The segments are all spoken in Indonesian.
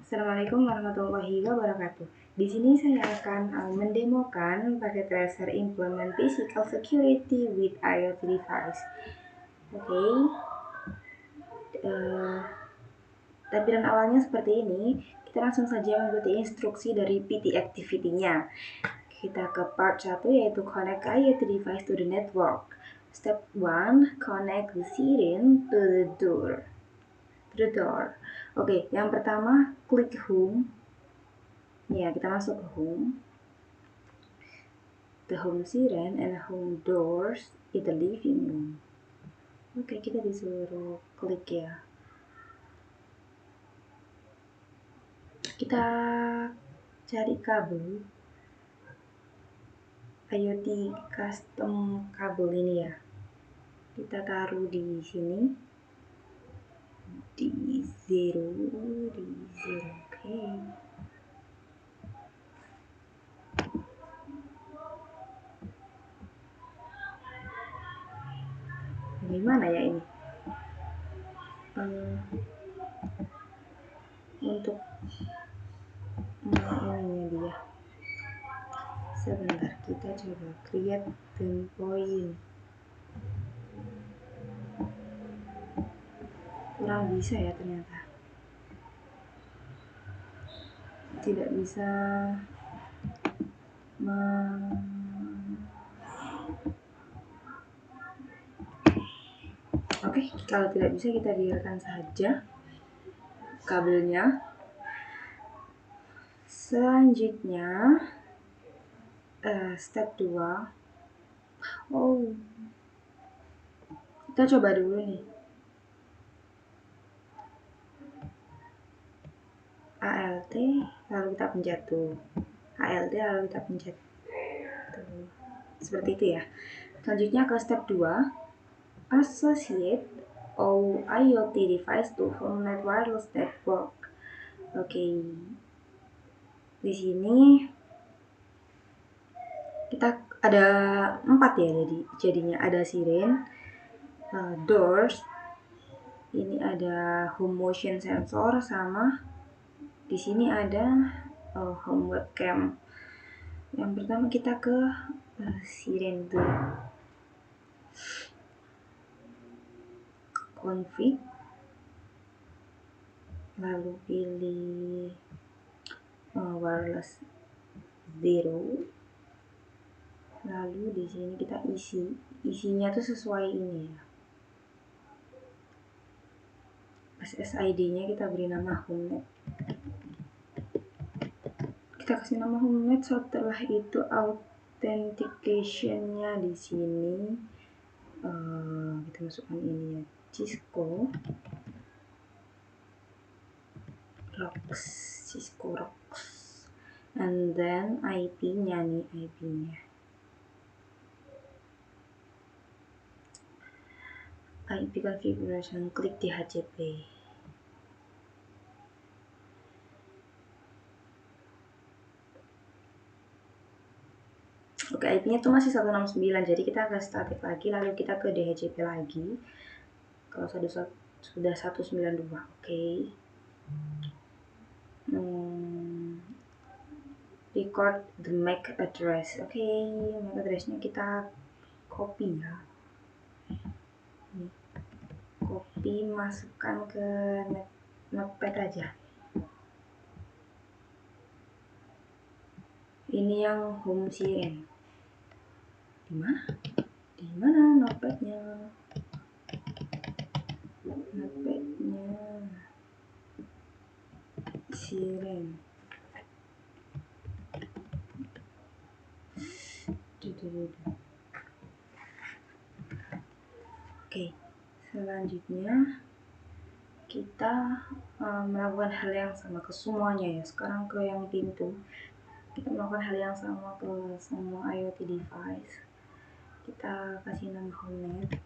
Assalamualaikum warahmatullahi wabarakatuh. Di sini saya akan mendemokan paket tracer implement physical security with IoT device. Oke. Tampilan awalnya seperti ini. Kita langsung saja mengikuti instruksi dari PT activity-nya. Kita ke part 1 yaitu connect IoT device to the network. Step 1, connect the siren to the door. Oke, yang pertama klik home. Ya, kita masuk ke home. The home siren and home doors in the living room. Oke, kita disuruh klik ya. Kita cari kabel IoT custom kabel ini ya. Kita taruh di sini. Di zero. Oke. Gimana ya ini? Untuk ininya dia. Sebentar, kita coba create endpoint. Kurang bisa ya ternyata. Tidak bisa Oke, kalau tidak bisa kita biarkan saja kabelnya. Selanjutnya step 2. Kita coba dulu nih. ALT lalu kita pencet tuh. ALT lalu kita pencet tuh. Seperti itu ya. Selanjutnya ke step 2. Associate all IoT device to HomeNet wireless network. Oke. Di sini kita ada 4 ya, jadinya ada siren, doors, ini ada home motion sensor, sama di sini ada home webcam. Yang pertama kita ke siren tuh. Config, lalu pilih wireless 0. Lalu di sini kita isinya tuh sesuai ini ya. SSID-nya kita beri nama HomeNet. Kita kasih nama HomeNet. Setelah itu authentication-nya di sini kita masukkan ini ya, Cisco Rocks, and then IP-nya nih, IP configuration, klik di HCP. Oke, IP-nya tuh masih 169, jadi kita ke static lagi, lalu kita ke DHCP lagi. Kalau sudah 192, oke. Record the MAC address. Oke, MAC address-nya kita copy ya. Copy, masukkan ke notepad aja. Ini yang home siren. Di mana notepadnya? Siren. Oke, selanjutnya kita melakukan hal yang sama ke semuanya ya. Sekarang ke yang pintu. Kita melakukan hal yang sama ke semua IoT device. Kita kasih nama HomeNet.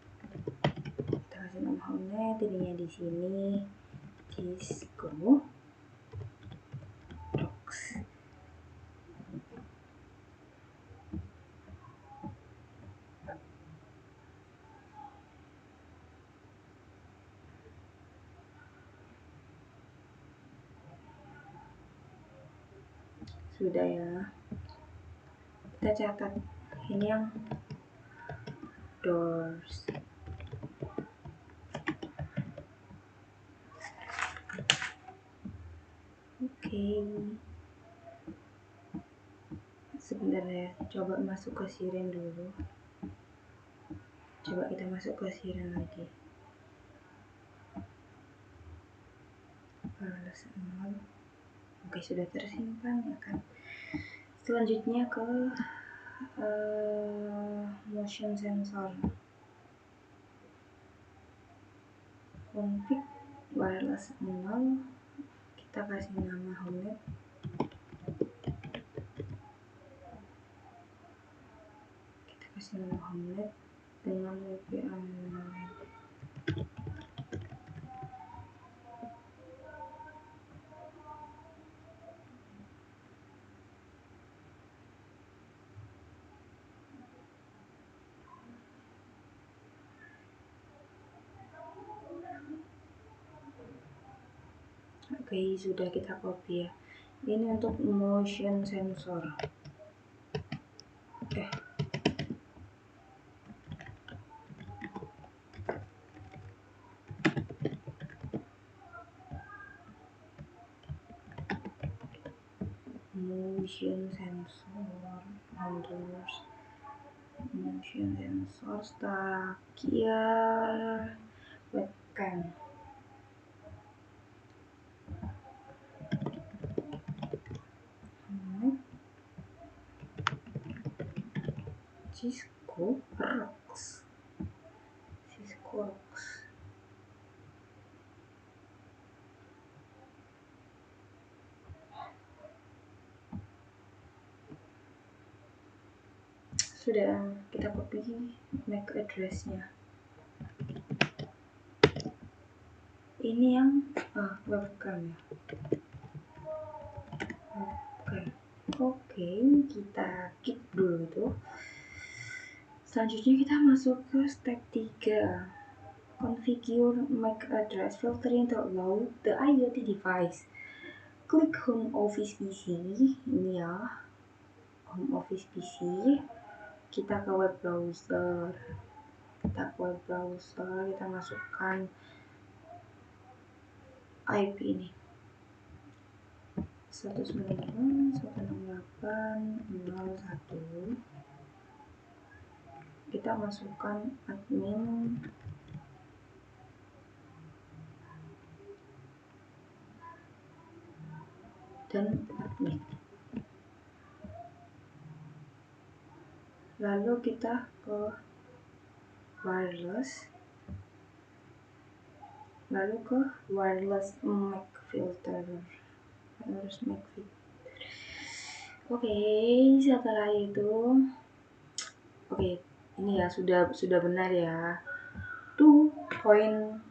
Ininya di sini Cisco Rocks. Sudah ya, kita catat ini yang doors. Oke. Sebentar ya, coba masuk ke siren dulu. Coba kita masuk ke siren lagi. Balas 0. Oke, sudah tersimpan ya kan. Selanjutnya ke motion sensor. Config wireless 0. Kita kasih nama homenet. Kita kasih nama homenet dengan WPA 0. Oke, sudah kita copy ya. Ini untuk motion sensor. Motion sensor, handlers, motion sensor, terakhir webcam. Cisco Rocks. Sudah kita copy MAC address-nya. Ini yang webcam ya. Oke, kita keep dulu itu. Selanjutnya kita masuk ke step 3. Configure MAC address filtering to allow the IoT device. Klik home office PC. Ini ya, home office PC. Kita ke web browser. Kita masukkan IP ini 192.168.01. Kita masukkan admin dan admin. Lalu kita ke wireless, MAC filter. Oke, setelah itu ini ya sudah benar ya, 2.4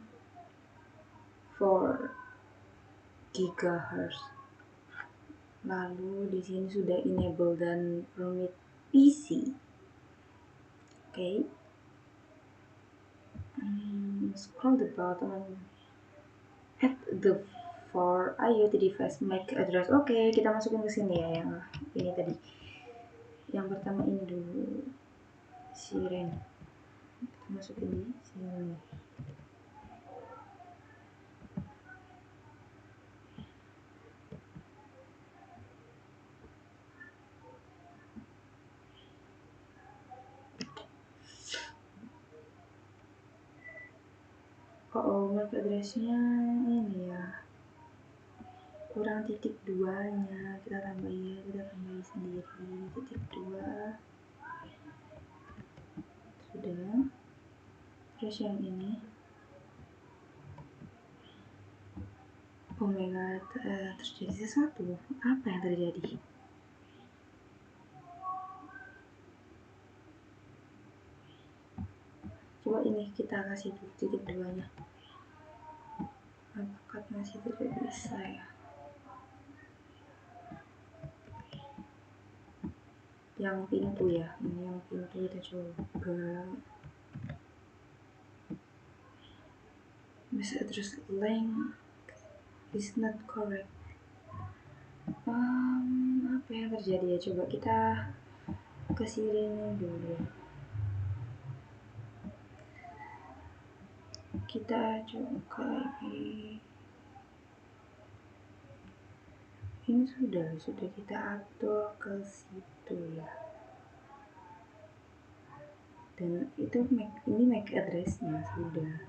GHz. Lalu di sini sudah enable dan permit PC. Oke. Scroll the bottom. Add the for IoT device MAC address. Oke, kita masukin ke sini ya, yang ini tadi. Yang pertama ini dulu, siren. Kita masukin di sini. MAC address-nya ini ya, kurang titik 2-nya. Kita tambahin sendiri titik 2. Sudah. Terus yang ini, oh my god, terjadi sesuatu. Apa yang terjadi? Coba ini kita kasih titik 2-nya. Apakah masih tidak bisa ya? Yang pintu ya, ini yang pintu kita coba. This address link is not correct. Apa Apa yang terjadi ya? Coba kita ke sini dulu. Kita coba ini sudah kita atur ke situ ya. Dan itu ini MAC address-nya sudah.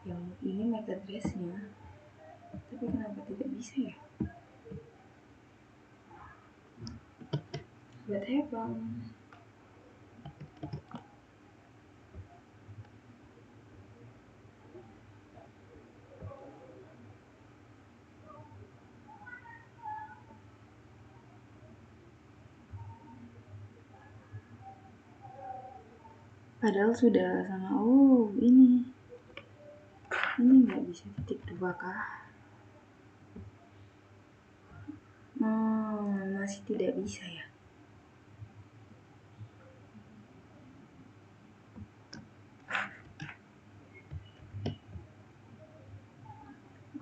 Yang ini MAC address-nya. Tapi kenapa tidak bisa ya? Buat hebang. Padahal sudah sama ini nggak bisa titik 2 kah? Masih tidak bisa ya.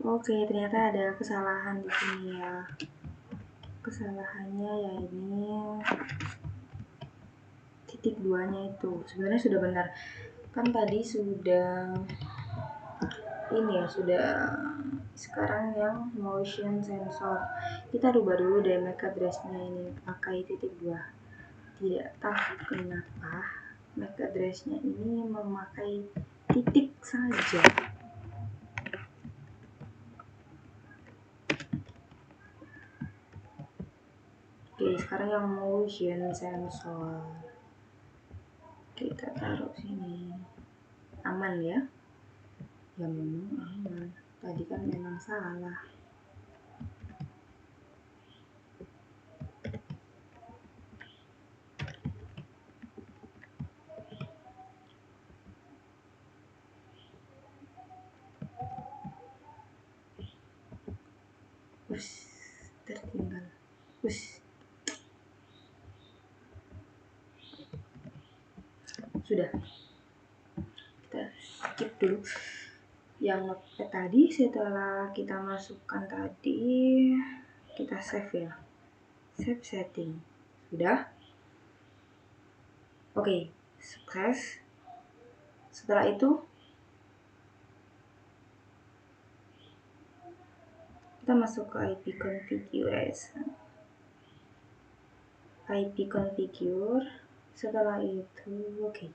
Oke, ternyata ada kesalahan di sini ya. Kesalahannya ya ini titik 2-nya itu. Sebenarnya sudah benar. Kan tadi sudah ini ya, sudah sekarang yang motion sensor. Kita rubah dulu deh MAC address-nya ini pakai titik 2. Tidak tahu kenapa MAC address-nya ini memakai titik saja. Oke, sekarang yang motion sensor kita taruh sini. Aman ya? Ya memang aman. Tadi kan memang salah. Tertinggal. Sudah. Kita skip dulu. Yang tadi setelah kita masukkan tadi, kita save ya. Save setting. Sudah. Oke, sukses. Setelah itu kita masuk ke IP configuration. IP configure. Setelah itu oke.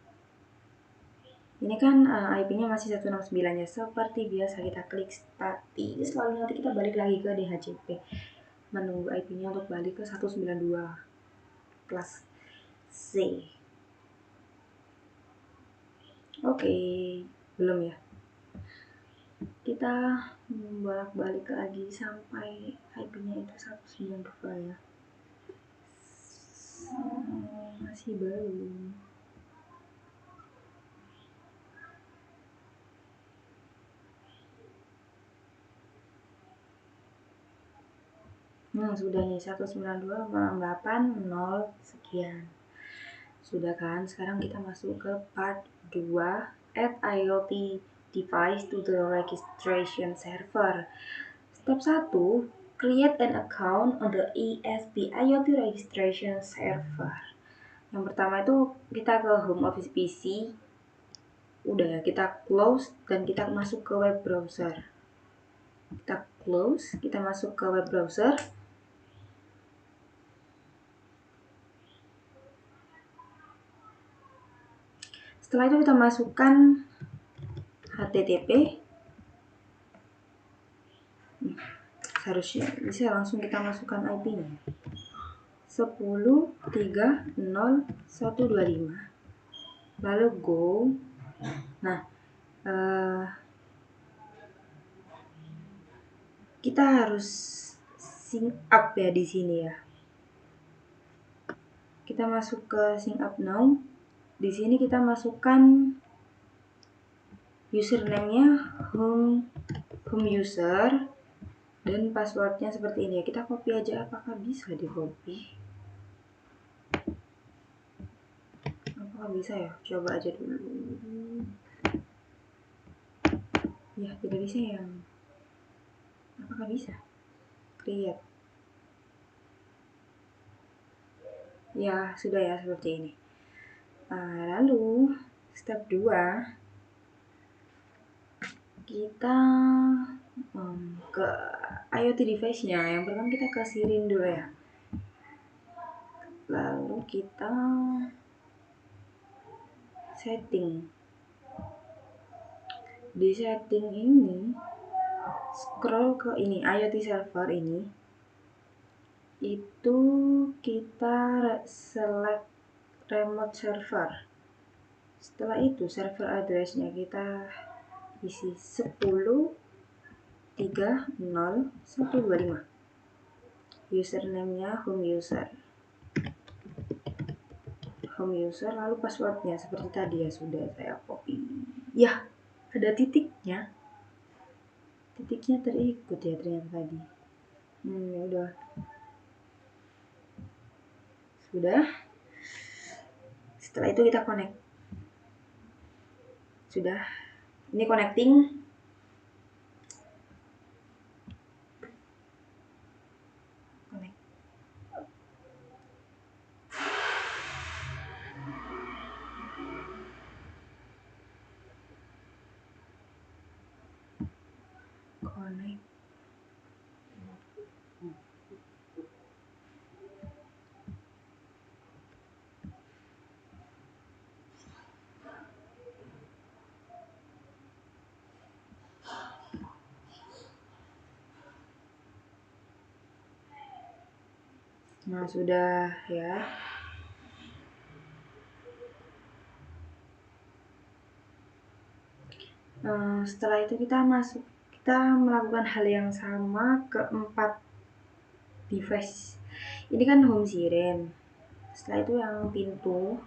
Ini kan IP-nya masih 169 ya. Seperti biasa kita klik static. Lalu nanti kita balik lagi ke DHCP. Menunggu IP-nya untuk balik ke 192 kelas C. Oke, belum ya. Kita bolak-balik lagi sampai IP-nya itu 192 ya. Masih belum. Sudah nih 192.8.0 sekian. Sudah kan? Sekarang kita masuk ke part 2, add IoT device to the registration server. Step 1, create an account on the ESP IoT registration server. Yang pertama itu kita ke home office PC. Udah ya, kita close dan kita masuk ke web browser. Kita close, kita masuk ke web browser. Setelah itu kita masukkan HTTP. Seharusnya bisa langsung kita masukkan IP-nya. 10.3.0.125. Lalu go. Nah, kita harus sync up ya di sini ya. Kita masuk ke sync up now. Di sini kita masukkan username-nya home user dan passwordnya seperti ini ya. Kita copy aja, apakah bisa di copy? Apakah bisa ya? Coba aja dulu. Ya, tidak bisa ya. Apakah bisa? create. Ya, sudah ya seperti ini. Lalu step 2 kita ke IoT device-nya. Yang pertama kita ke Sirin dulu ya. Lalu kita setting. Di setting ini scroll ke ini IoT server ini. Itu kita select remote server. Setelah itu server address-nya kita isi 10.3.0.125. Username-nya home user, lalu passwordnya seperti tadi ya, sudah saya copy. Ya, ada titiknya terikut ya ternyata tadi. Ya udah. Sudah. Setelah itu kita connect. Sudah. Ini connecting. Connect. Nah, sudah ya. Setelah itu kita melakukan hal yang sama ke 4 device. Ini kan home Siren. Setelah itu yang pintu.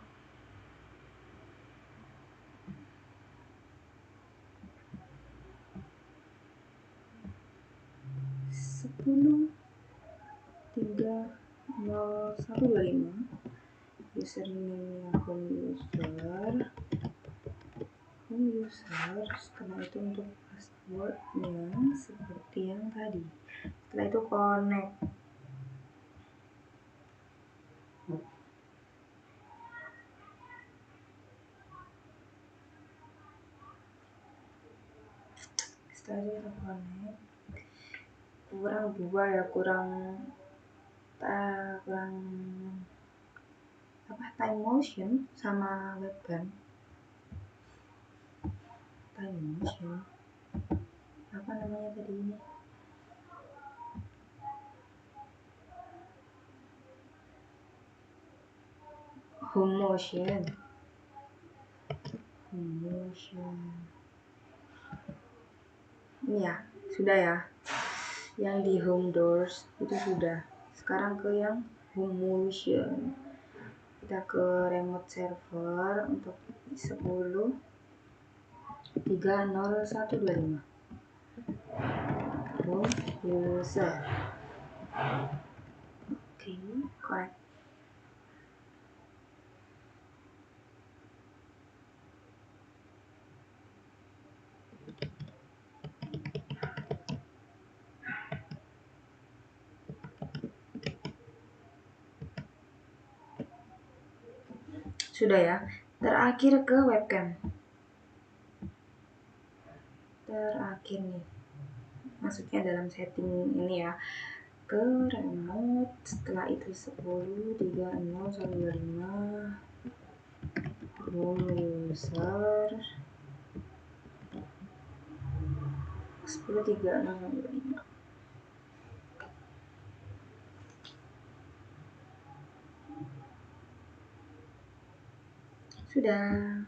Username 10.3.0.125. Username-nya home user. Setelah itu untuk passwordnya seperti yang tadi. Setelah itu connect. Setelah itu kita connect. Kurang 2 ya, kurang time motion sama webcam. Time motion apa namanya tadi ini? Home motion. Ini ya, sudah ya. Yang di home doors itu sudah. Sekarang ke yang home motion. Kita ke remote server untuk 10.3.0.125. Home user. Oke, correct. Sudah ya. Terakhir ke webcam. Terakhir nih. Masuknya dalam setting ini ya. Ke remote, setelah itu 10.3.0.125 home user 10.3.0.125. Sudah.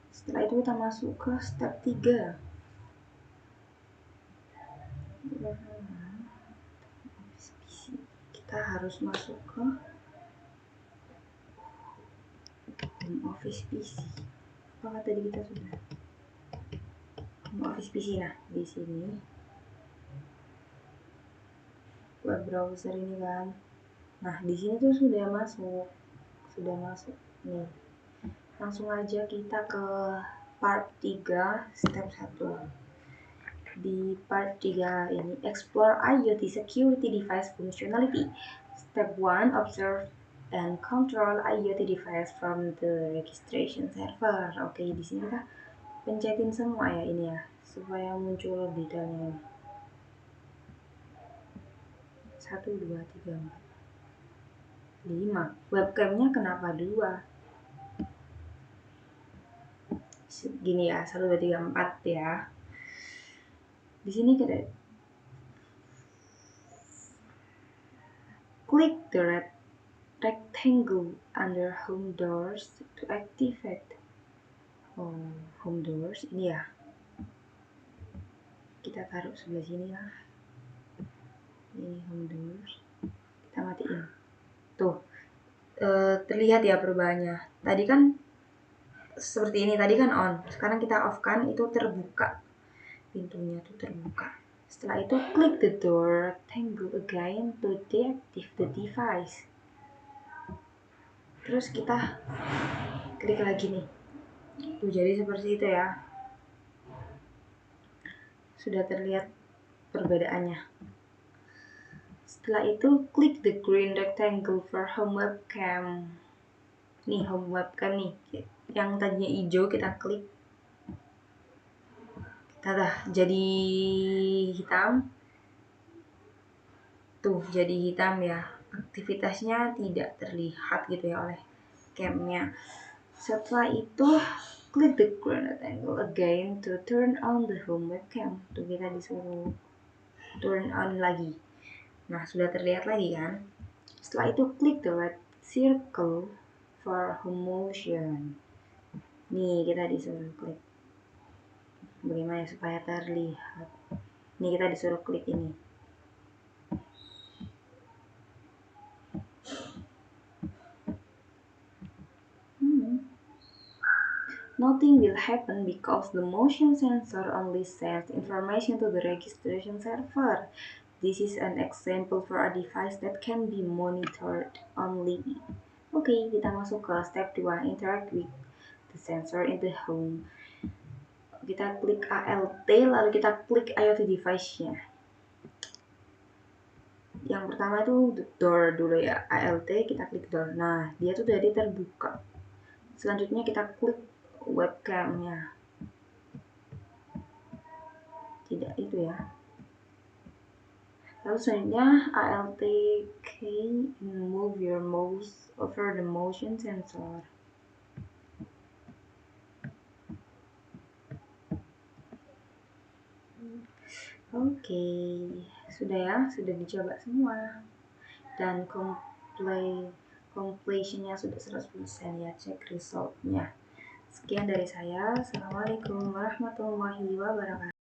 Setelah itu kita masuk ke step 3. Kita harus masuk ke home office PC. Apa tadi kita sudah? Home office PC. Nah, di sini web browser ini kan. Nah, di sini tuh sudah masuk nih. Langsung aja kita ke part 3 step 1. di part 3 ini, explore IoT security device functionality. Step 1, observe and control IoT device from the registration server. Oke, di sini kita pencetin semua ya ini ya, supaya muncul detailnya. 1, 2, 3, 4, 5. Webcamnya kenapa 2? Gini ya, 1, 2, 3, 4 ya. Di sini kita click the red rectangle under home doors to activate. Oh, home doors ini ya. Kita taruh sebelah sini lah. Ini home doors. Kita matiin. Tuh, terlihat ya perubahannya. Tadi kan seperti ini, tadi kan on. Sekarang kita off kan, itu terbuka. Pintunya tuh terbuka. Setelah itu klik the door rectangle again to deactivate the device. Terus kita klik lagi nih. Tuh, jadi seperti itu ya. Sudah terlihat perbedaannya. Setelah itu klik the green rectangle for home webcam. Nih home webcam nih. Yang tadinya hijau kita klik. Dah jadi hitam. Tuh jadi hitam ya. Aktivitasnya tidak terlihat gitu ya oleh camnya. Setelah itu klik the green rectangle again to turn on the home webcam. Tuh kita disuruh turn on lagi. Nah sudah terlihat lagi kan. Setelah itu klik the red circle for home motion. Nih kita disuruh klik. Bagaimana supaya terlihat? Nih kita disuruh klik ini. Nothing will happen because the motion sensor only sends information to the registration server. This is an example for a device that can be monitored only. Oke, kita masuk ke step 2, interact with the sensor in the home. Kita klik ALT, lalu kita klik IoT device-nya. Yang pertama itu door dulu ya, ALT, kita klik door. Nah, dia tuh jadi terbuka. Selanjutnya kita klik webcamnya. Tidak itu ya. Lalu selanjutnya ALT key and move your mouse over the motion sensor. Oke, sudah ya, sudah dicoba semua. Dan completionnya sudah 100% ya, cek resultnya. Sekian dari saya. Assalamualaikum warahmatullahi wabarakatuh.